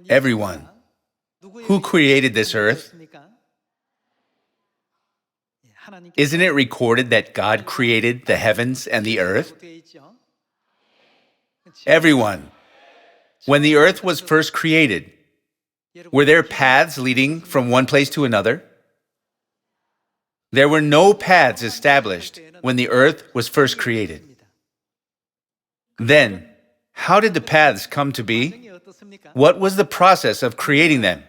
Everyone. Who created this earth? Isn't it recorded that God created the heavens and the earth? Everyone. When the earth was first created, were there paths leading from one place to another? There were no paths established when the earth was first created. Then, how did the paths come to be? What was the process of creating them?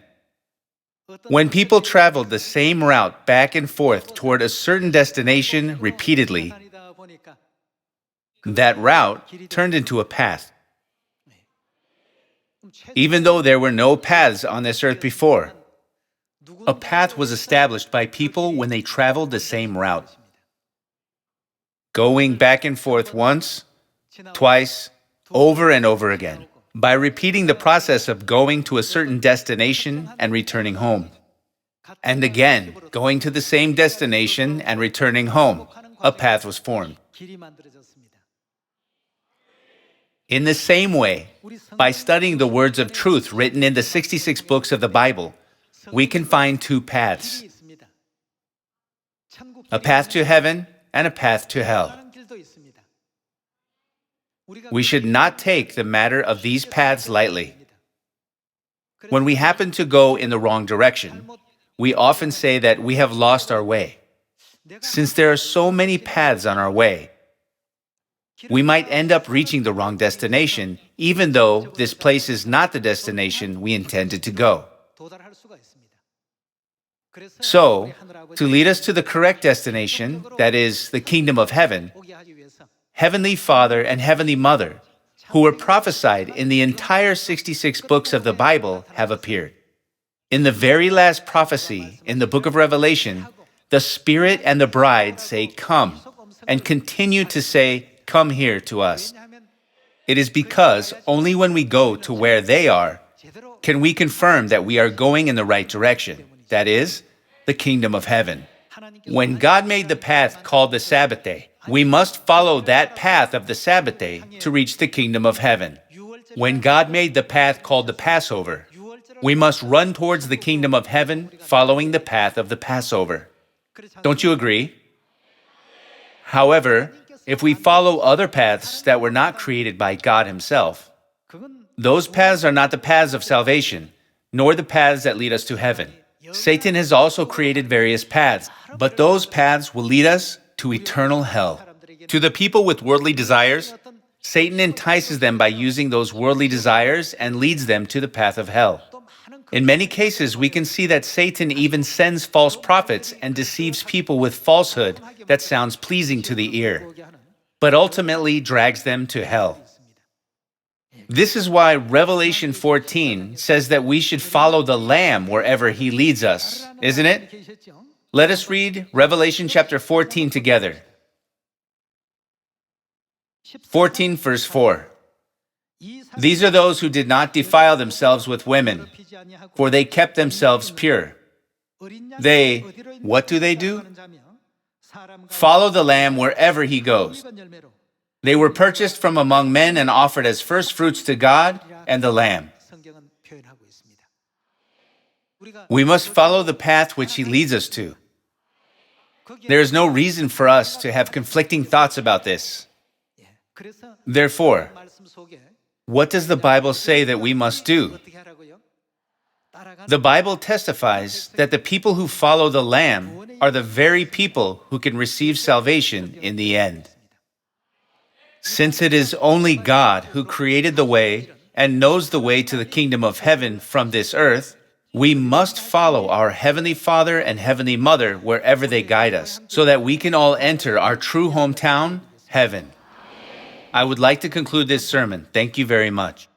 When people traveled the same route back and forth toward a certain destination repeatedly, that route turned into a path. Even though there were no paths on this earth before, a path was established by people when they traveled the same route. Going back and forth once, twice, over and over again, by repeating the process of going to a certain destination and returning home. And again, going to the same destination and returning home, a path was formed. In the same way, by studying the words of truth written in the 66 books of the Bible, we can find two paths. A path to heaven and a path to hell. We should not take the matter of these paths lightly. When we happen to go in the wrong direction, we often say that we have lost our way. Since there are so many paths on our way, we might end up reaching the wrong destination, even though this place is not the destination we intended to go. So, to lead us to the correct destination, that is, the kingdom of heaven, Heavenly Father and Heavenly Mother, who were prophesied in the entire 66 books of the Bible, have appeared. In the very last prophecy in the book of Revelation, the Spirit and the bride say, "Come," and continue to say, "Come here" to us. It is because only when we go to where they are can we confirm that we are going in the right direction, that is, the kingdom of heaven. When God made the path called the Sabbath day, we must follow that path of the Sabbath day to reach the kingdom of heaven. When God made the path called the Passover, we must run towards the kingdom of heaven following the path of the Passover. Don't you agree? However, if we follow other paths that were not created by God Himself, those paths are not the paths of salvation, nor the paths that lead us to heaven. Satan has also created various paths, but those paths will lead us to eternal hell. To the people with worldly desires, Satan entices them by using those worldly desires and leads them to the path of hell. In many cases, we can see that Satan even sends false prophets and deceives people with falsehood that sounds pleasing to the ear, but ultimately drags them to hell. This is why Revelation 14 says that we should follow the Lamb wherever He leads us, isn't it? Let us read Revelation chapter 14 together. 14 verse 4. These are those who did not defile themselves with women, for they kept themselves pure. They, what do? Follow the Lamb wherever He goes. They were purchased from among men and offered as first fruits to God and the Lamb. We must follow the path which He leads us to. There is no reason for us to have conflicting thoughts about this. Therefore, what does the Bible say that we must do? The Bible testifies that the people who follow the Lamb are the very people who can receive salvation in the end. Since it is only God who created the way and knows the way to the kingdom of heaven from this earth, we must follow our Heavenly Father and Heavenly Mother wherever they guide us, so that we can all enter our true hometown, heaven. I would like to conclude this sermon. Thank you very much.